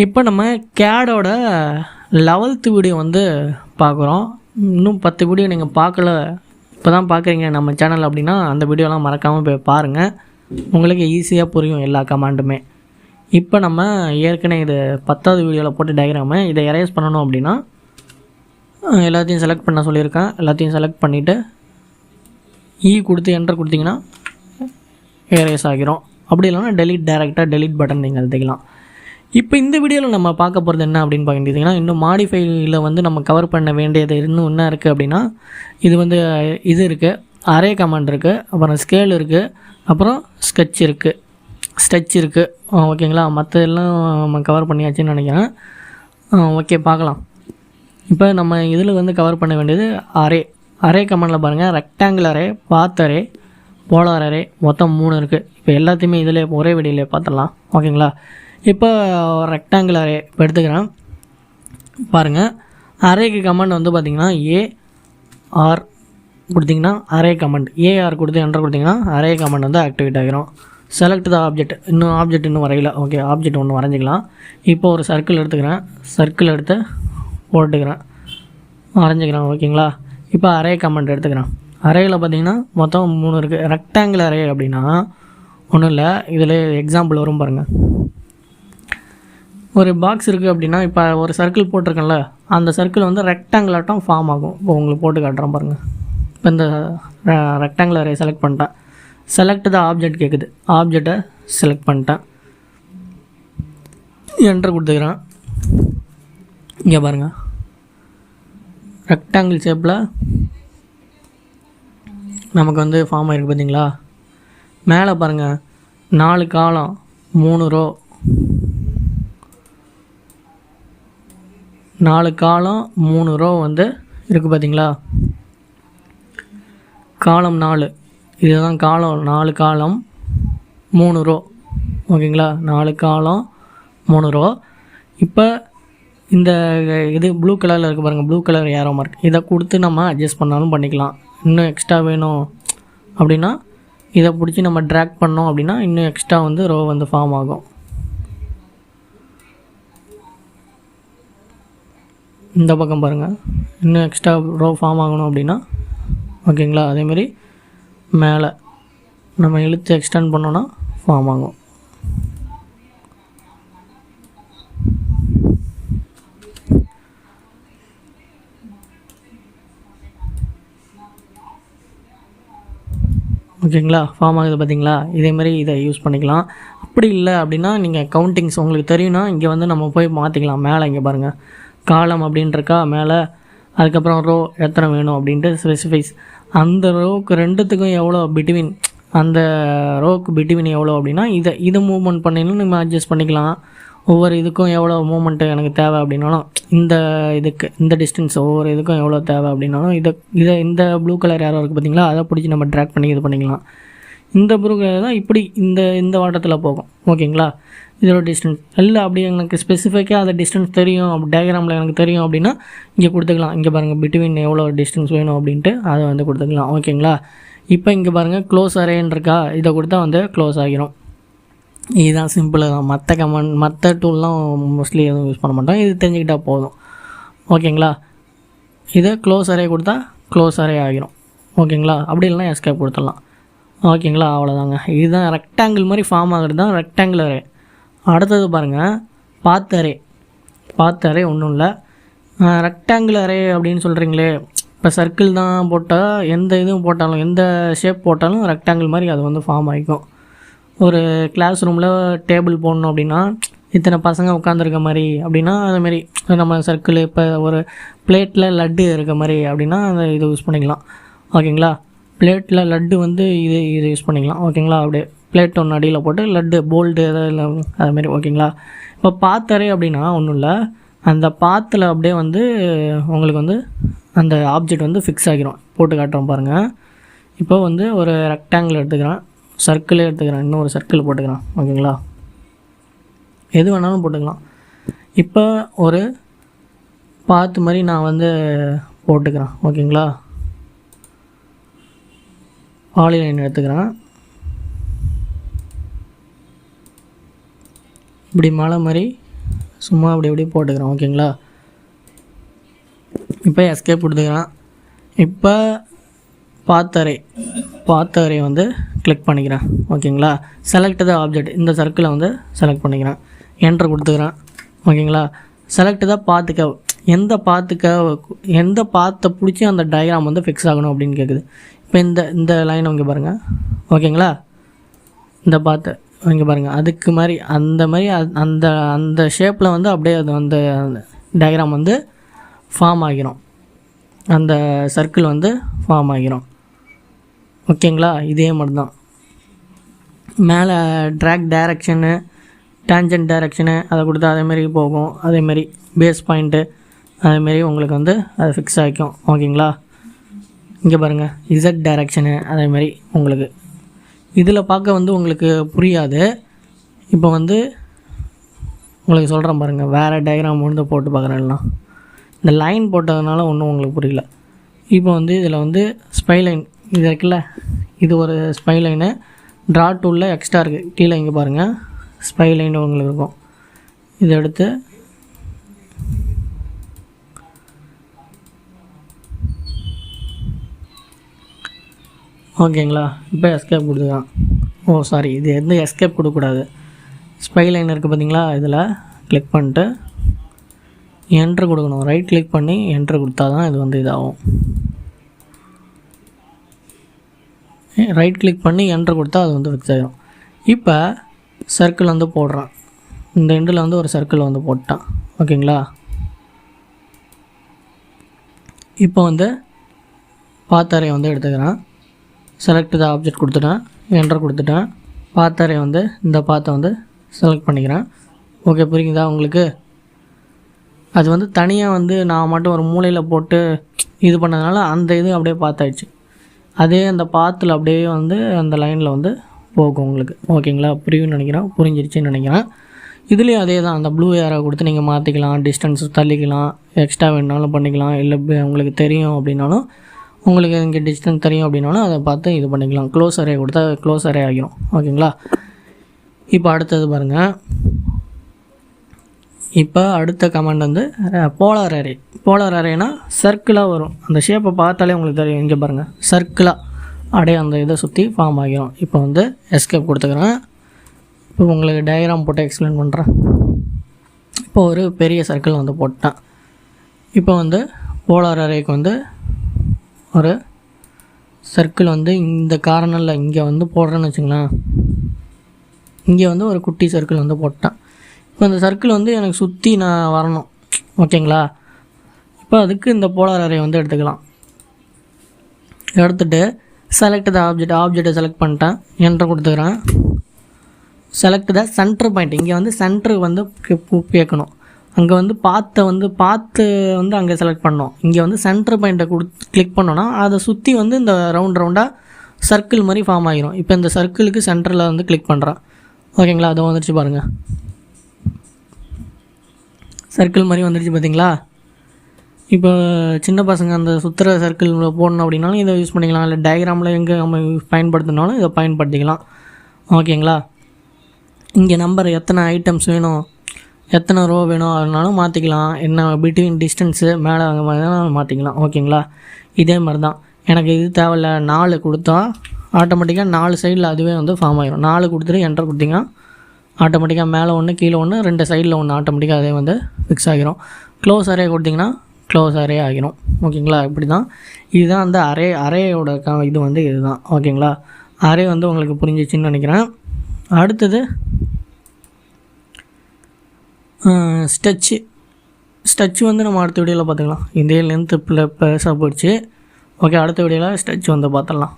இப்போ நம்ம கேடோட 11th video வந்து பார்க்குறோம். இன்னும் 10 வீடியோ நீங்கள் பார்க்கல, இப்போ தான் பார்க்குறீங்க நம்ம சேனல் அப்படின்னா அந்த வீடியோலாம் மறக்காமல் போய் பாருங்கள். உங்களுக்கு ஈஸியாக புரியும் எல்லா கமாண்டுமே. இப்போ நம்ம ஏற்கனவே இது 10வது வீடியோவில் போட்டு டயக்ராமு இதை எரேஸ் பண்ணணும் அப்படின்னா எல்லாத்தையும் செலக்ட் பண்ண சொல்லியிருக்கேன். எல்லாத்தையும் செலக்ட் பண்ணிவிட்டு கொடுத்து என்டர் கொடுத்தீங்கன்னா எரேஸ் ஆகிரும். அப்படி இல்லைனா டேரெக்டாக டெலிட் பட்டன் நீங்கள் அழுத்திக்கலாம். இப்போ இந்த வீடியோவில் நம்ம பார்க்க போகிறது என்ன அப்படின்னு பார்த்துட்டிங்கன்னா, இன்னும் மாடிஃபைல வந்து நம்ம கவர் பண்ண வேண்டியது இன்னும் என்ன இருக்குது அப்படின்னா, இது வந்து இது இருக்குது, அரே கமாண்ட் இருக்குது, அப்புறம் ஸ்கேல் இருக்குது, அப்புறம் ஸ்கெட்ச் இருக்குது. ஓகேங்களா, மற்ற எல்லாம் நம்ம கவர் பண்ணியாச்சுன்னு நினைக்கிறேன். ஓகே, பார்க்கலாம். இப்போ நம்ம இதில் வந்து கவர் பண்ண வேண்டியது அரே கமாண்டில் பாருங்கள், ரெக்டாங்கிள் அரே, பாத் அரே, போலார் அரே, மொத்தம் 3 இருக்குது. இப்போ எல்லாத்தையுமே இதில் ஒரே வீடியோவிலே பார்த்துடலாம். ஓகேங்களா, இப்போ ரெக்டாங்கிள் அரே இப்போ எடுத்துக்கிறேன். பாருங்கள், அரேக்கு கமாண்ட் வந்து பார்த்திங்கன்னா ஏஆர் கொடுத்திங்கன்னா அரே கமாண்ட், ஏஆர் கொடுத்து என்டர் கொடுத்திங்கன்னா அரே கமாண்ட் வந்து ஆக்டிவேட் ஆகிரும். செலக்ட் த ஆப்ஜெக்ட், ஆப்ஜெக்ட் இன்னும் வரையில. ஓகே, ஆப்ஜெக்ட் ஒன்று வரைஞ்சிக்கலாம். இப்போ ஒரு சர்க்கிள் எடுத்துக்கிறேன், சர்க்கிள் எடுத்து போட்டுக்கிறேன், வரைஞ்சிக்கிறேன். ஓகேங்களா, இப்போ அரே கமாண்ட் எடுத்துக்கிறேன். அரேயில் பார்த்திங்கன்னா மொத்தம் 3 இருக்குது. ரெக்டாங்கிள் அரே அப்படின்னா ஒன்றும் இல்லை, இதில் எக்ஸாம்பிள் வரும் பாருங்கள். ஒரு பாக்ஸ் இருக்குது அப்படின்னா, இப்போ ஒரு சர்க்கிள் போட்டிருக்கேன்ல, அந்த சர்க்கிள் வந்து ரெக்டாங்கிள் ஆட்டம் ஃபார்ம் ஆகும். இப்போ உங்களுக்கு போட்டு காட்டுறேன் பாருங்கள். இப்போ இந்த ரெக்டாங்கிள் அரே செலக்ட் பண்ணிட்டேன். செலக்ட் த ஆப்ஜெக்ட் கேட்குது, ஆப்ஜெக்டை செலக்ட் பண்ணிட்டேன், என்டர் கொடுத்துக்கிறேன். இங்கே பாருங்கள், ரெக்டாங்கிள் ஷேப்பில் நமக்கு வந்து ஃபார்ம் ஆகிருக்கு பார்த்தீங்களா. மேலே பாருங்கள், 4 காலம் 3 ரோ, 4 காலம் 3 ரோ வந்து இருக்குது பார்த்தீங்களா. காலம் 4, இதுதான் காலம், 4 காலம் 3 ரோ. ஓகேங்களா, 4 காலம் 3 ரோ. இப்போ இந்த இது ப்ளூ கலரில் இருக்குது பாருங்கள், ப்ளூ கலர் ஏரோ மார்க், இதை கொடுத்து நம்ம அட்ஜஸ்ட் பண்ணாலும் பண்ணிக்கலாம். இன்னும் எக்ஸ்ட்ரா வேணும் அப்படின்னா இதை பிடிச்சி நம்ம ட்ராக் பண்ணோம் அப்படின்னா இன்னும் எக்ஸ்ட்ரா வந்து ரோ வந்து ஃபார்ம் ஆகும். இந்த பக்கம் பாருங்கள், இன்னும் எக்ஸ்ட்ரா ரோ ஃபார்ம் ஆகணும் அப்படின்னா ஓகேங்களா, அதேமாரி மேலே நம்ம இழுத்து எக்ஸ்டெண்ட் பண்ணோன்னா ஃபார்ம் ஆகும். ஓகேங்களா, ஃபார்ம் ஆகுது பார்த்தீங்களா. இதேமாரி இதை யூஸ் பண்ணிக்கலாம். அப்படி இல்லை அப்படின்னா நீங்கள் கவுண்டிங்ஸ் உங்களுக்கு தெரியும்னா இங்கே வந்து நம்ம போய் மாற்றிக்கலாம். மேலே இங்கே பாருங்கள், காலம் அப்படின்றக்கா மேலே, அதுக்கப்புறம் ரோ எத்தனை வேணும் அப்படின்ட்டு ஸ்பெசிஃபைஸ், அந்த ரோவுக்கு 2த்துக்கும் எவ்வளோ பிட்வீன், அந்த ரோவுக்கு பிட்வீன் எவ்வளோ அப்படின்னா இதை மூவ்மெண்ட் பண்ணிடணும், நம்ம அட்ஜஸ்ட் பண்ணிக்கலாம். ஒவ்வொரு இதுக்கும் எவ்வளோ மூமெண்ட்டு எனக்கு தேவை அப்படின்னாலும், இந்த இதுக்கு இந்த டிஸ்டன்ஸ் ஒவ்வொரு இதுக்கும் எவ்வளோ தேவை அப்படின்னாலும் இந்த ப்ளூ கலர் யாரோ இருக்குது பார்த்தீங்களா, அதை பிடிச்சி நம்ம ட்ராக் பண்ணி இது பண்ணிக்கலாம். இந்த ப்ளூ கலர் தான் இப்படி இந்த வாட்டத்தில் போகும். ஓகேங்களா, இதோட டிஸ்டன்ஸ் இல்லை அப்படி எனக்கு ஸ்பெசிஃபிக்காக அந்த டிஸ்டன்ஸ் தெரியும், அப்படி டயக்ராமில் எனக்கு தெரியும் அப்படின்னா இங்கே கொடுத்துக்கலாம். இங்கே பாருங்கள், பிட்வீன் எவ்வளோ டிஸ்டன்ஸ் வேணும் அப்படின்ட்டு அதை வந்து கொடுத்துக்கலாம். ஓகேங்களா, இப்போ இங்கே பாருங்கள், க்ளோஸ் அரேன்னு இருக்கா, இதை கொடுத்தா வந்து க்ளோஸ் ஆகிரும். இதுதான் சிம்பிள் தான். மற்ற டூல்லாம் மோஸ்ட்லி எதுவும் யூஸ் பண்ண மாட்டோம், இது தெரிஞ்சுக்கிட்டால் போதும். ஓகேங்களா, இதை க்ளோஸ் அரே கொடுத்தா க்ளோஸ் அரே ஆகிரும். ஓகேங்களா, அப்படி இல்லைனா எஸ்கேப் கொடுத்துடலாம். ஓகேங்களா, அவ்வளோதாங்க. இதுதான் ரெக்டாங்கிள் மாதிரி ஃபார்ம் ஆகிறது தான் ரெக்டாங்கிள் அரே. அடுத்தது பாருங்கள், பாத் அரே ஒன்றும் இல்லை, ரெக்டாங்கிள் அரே அப்படின்னு சொல்கிறீங்களே. இப்போ சர்க்கிள் தான் போட்டால் எந்த இதுவும் போட்டாலும், எந்த ஷேப் போட்டாலும் ரெக்டாங்கிள் மாதிரி அது வந்து ஃபார்ம் ஆகிக்கும். ஒரு கிளாஸ் ரூமில் டேபிள் போடணும் அப்படின்னா இத்தனை பசங்க உட்காந்துருக்க மாதிரி அப்படின்னா அதுமாரி நம்ம சர்க்கிள், இப்போ ஒரு பிளேட்டில் லட்டு இருக்க மாதிரி அப்படின்னா அந்த இது யூஸ் பண்ணிக்கலாம். ஓகேங்களா, பிளேட்டில் லட்டு வந்து இது யூஸ் பண்ணிக்கலாம். ஓகேங்களா, அப்படியே பிளேட் ஒன்று அடியில் போட்டு லட்டு போல்டு எதாவது அதுமாரி. ஓகேங்களா, இப்போ பாத்தரே அப்படின்னா ஒன்றும் இல்லை, அந்த பாத்தில் அப்படியே வந்து உங்களுக்கு வந்து அந்த ஆப்ஜெக்ட் வந்து ஃபிக்ஸ் ஆகிரும். போட்டு காட்டுறோம் பாருங்கள். இப்போ வந்து ஒரு ரெக்டாங்கிள் எடுத்துக்கிறேன், சர்க்கிளே எடுத்துக்கிறேன், இன்னும் ஒரு சர்க்கிள் போட்டுக்கிறேன். ஓகேங்களா, எது வேணாலும் போட்டுக்கலாம். இப்போ ஒரு பாத்து மாதிரி நான் வந்து போட்டுக்கிறேன். ஓகேங்களா, பாலிலைன் எடுத்துக்கிறேன், இப்படி மலை மாதிரி சும்மா அப்படி போட்டுக்கிறேன். ஓகேங்களா, இப்போ எஸ்கேப் கொடுத்துக்கிறேன். இப்போ பாத்தரை வந்து கிளிக் பண்ணிக்கிறேன். ஓகேங்களா, செலக்ட் த ஆப்ஜெக்ட், இந்த சர்க்கிளை வந்து செலக்ட் பண்ணிக்கிறேன். என்ட்ரு கொடுத்துக்கிறேன். ஓகேங்களா, செலக்ட் த பாத்துக்க, எந்த பாத்தை பிடிச்சி அந்த டயக்ராம் வந்து ஃபிக்ஸ் ஆகணும் அப்படின்னு கேட்குது. இப்போ இந்த லைன் இங்கே பாருங்கள். ஓகேங்களா, இந்த பாத்தை இங்கே பாருங்கள். அதுக்கு மாதிரி அந்த அந்த ஷேப்பில் வந்து அப்படியே அது வந்து டயக்ராம் வந்து ஃபார்ம் ஆகிரும், அந்த சர்க்கிள் வந்து ஃபார்ம் ஆகிரும். ஓகேங்களா, இதே மாதிரி தான் மேலே ட்ராக் டைரக்ஷனு, டேஞ்சன்ட் டைரக்ஷனு அதை கொடுத்து அதேமாரி போகும். அதேமாரி பேஸ் பாயிண்ட்டு அதேமாரி உங்களுக்கு வந்து அது ஃபிக்ஸ் ஆகிக்கும். ஓகேங்களா, இங்கே பாருங்கள் இசட் டைரக்ஷனு அதேமாரி உங்களுக்கு இதில் பார்க்க வந்து உங்களுக்கு புரியாது. இப்போ வந்து உங்களுக்கு சொல்கிறேன் பாருங்கள், வேறு டயக்ராம் வந்து போட்டு பார்க்குறேன்னா இந்த லைன் போட்டதுனால ஒன்றும் உங்களுக்கு புரியல. இப்போ வந்து இதில் வந்து ஸ்பைலைன் இது இருக்குல்ல, இது ஒரு ஸ்பைலைனு. ட்ரா டூலில் எக்ஸ்ட்ரா இருக்குது கீழே இங்கே பாருங்கள், ஸ்பைலைன் உங்களுக்கு இருக்கும். இதை எடுத்து ஓகேங்களா, இப்போ எஸ்கேப் கொடுத்துக்கலாம். சாரி, இது எந்த எஸ்கேப் கொடுக்கக்கூடாது. ஸ்பைலைன் இருக்குது பார்த்தீங்களா, இதில் கிளிக் பண்ணிட்டு என்ட்ரு கொடுக்கணும். ரைட் கிளிக் பண்ணி என்ட்ரு கொடுத்தா தான் இது வந்து இதாகும். ரைட் கிளிக் பண்ணி என்ட்ரு கொடுத்தா அது வந்து ஃபிக்ஸ் ஆகிடும். இப்போ சர்க்கிள் வந்து போடுறான். இந்த எண்டில் வந்து ஒரு சர்க்கிள் வந்து போட்டான். ஓகேங்களா, இப்போ வந்து பாத்தரை வந்து எடுத்துக்கிறேன். செலக்ட் த ஆப்ஜெக்ட் கொடுத்துட்டேன், என்ட்ரு கொடுத்துட்டேன். பாத்தரை வந்து இந்த பாத்தை வந்து செலக்ட் பண்ணிக்கிறேன். ஓகே, புரியுதா உங்களுக்கு? அது வந்து தனியாக வந்து நான் மட்டும் ஒரு மூலையில் போட்டு இது பண்ணதுனால அந்த இது அப்படியே பார்த்தாயிடுச்சு. அதே அந்த பாத்தில் அப்படியே வந்து அந்த லைனில் வந்து போகும் உங்களுக்கு. ஓகேங்களா, புரிஞ்சிருச்சுன்னு நினைக்கிறேன். இதுலேயும் அதே தான், அந்த ப்ளூ ஏரோ கொடுத்து நீங்கள் மாற்றிக்கலாம், டிஸ்டன்ஸ் தள்ளிக்கலாம், எக்ஸ்ட்ரா வேணுனாலும் பண்ணிக்கலாம். இல்லை உங்களுக்கு தெரியும் அப்படின்னாலும், உங்களுக்கு இங்கே டிஸ்டன்ஸ் தெரியும் அப்படின்னாலும் அதை பார்த்து இது பண்ணிக்கலாம். க்ளோஸ் அரே கொடுத்தா க்ளோஸ் அரே ஆகிரும். ஓகேங்களா, இப்போ அடுத்தது பாருங்கள். இப்போ அடுத்த கமெண்ட் வந்து போலார் அரேனா சர்க்கிளாக வரும். அந்த ஷேப்பை பார்த்தாலே உங்களுக்கு தெரியும். இங்கே பாருங்கள், சர்க்கிளாக அப்படியே அந்த இதை சுற்றி ஃபார்ம் ஆகிரும். இப்போ வந்து எஸ்கேப் கொடுத்துக்கிறேன். இப்போ உங்களுக்கு டயக்ராம் போட்டு எக்ஸ்பிளைன் பண்ணுறேன். இப்போ ஒரு பெரிய சர்க்கிள் வந்து போட்டேன். இப்போ வந்து போலார் அரேக்கு வந்து ஒரு சர்க்கிள் வந்து இந்த கார்னரில் இங்கே வந்து போடுறேன்னு வச்சுங்களேன். இங்கே வந்து ஒரு குட்டி சர்க்கிள் வந்து போட்டேன். இப்போ இந்த சர்க்கிள் வந்து எனக்கு சுற்றி நான் வரணும். ஓகேங்களா, இப்போ அதுக்கு இந்த போலார் அரே வந்து எடுத்துக்கலாம். எடுத்துகிட்டு செலக்ட் த ஆப்ஜெக்டை செலக்ட் பண்ணிட்டேன். என்ட்ரு கொடுத்துக்கிறேன். செலக்ட் த சென்டர் பாயிண்ட், இங்கே வந்து சென்டரு வந்து கேட்கணும். அங்கே வந்து பார்த்து வந்து அங்கே செலக்ட் பண்ணோம். இங்கே வந்து சென்டர் பாயிண்ட்டை கிளிக் பண்ணோன்னா அதை சுற்றி வந்து இந்த ரவுண்டாக சர்க்கிள் மாதிரி ஃபார்ம் ஆகிரும். இப்போ இந்த சர்க்கிளுக்கு சென்டரில் வந்து கிளிக் பண்ணுறேன். ஓகேங்களா, அதை வந்துடுச்சு பாருங்கள், சர்க்கிள் மாதிரி வந்துடுச்சு பார்த்தீங்களா. இப்போ சின்ன பசங்க அந்த சுற்றுற சர்க்கிள் போடணும் அப்படின்னாலும் இதை யூஸ் பண்ணிக்கலாம். இல்லை டயக்ராமில் எங்கே நம்ம பயன்படுத்தினாலும் இதை பயன்படுத்திக்கலாம். ஓகேங்களா, இங்கே நம்பர் எத்தனை ஐட்டம்ஸ் வேணும், எத்தனை ரோ வேணும் அதனாலும் மாற்றிக்கலாம். என்ன பிட்வீன் டிஸ்டன்ஸு மேலே மாற்றிக்கலாம். ஓகேங்களா, இதே மாதிரி தான். எனக்கு இது தேவையில்ல, 4 கொடுத்தா ஆட்டோமேட்டிக்காக 4 சைடில் அதுவே வந்து ஃபார்ம் ஆகிடும். 4 கொடுத்துட்டு என்டர் கொடுத்தீங்கன்னா ஆட்டோமேட்டிக்காக மேலே ஒன்று கீழே ஒன்று 2 சைடில் ஒன்று ஆட்டோமேட்டிக்காக அதே வந்து ஃபிக்ஸ் ஆகிரும். க்ளோஸ் அரே கொடுத்திங்கன்னா க்ளோஸ் அரே ஆகிரும். ஓகேங்களா, இப்படி தான். இதுதான் அந்த அரேயோட இது வந்து இது தான். ஓகேங்களா, அரே வந்து உங்களுக்கு புரிஞ்சிச்சின்னு நினைக்கிறேன். அடுத்தது ஸ்டச்சு வந்து நம்ம அடுத்த வீடியோவில் பார்த்துக்கலாம். இதே லென்த்து பெருசாக போயிடுச்சு. ஓகே, அடுத்த வீடியோவில் ஸ்டச்சு வந்து பார்த்துடலாம்.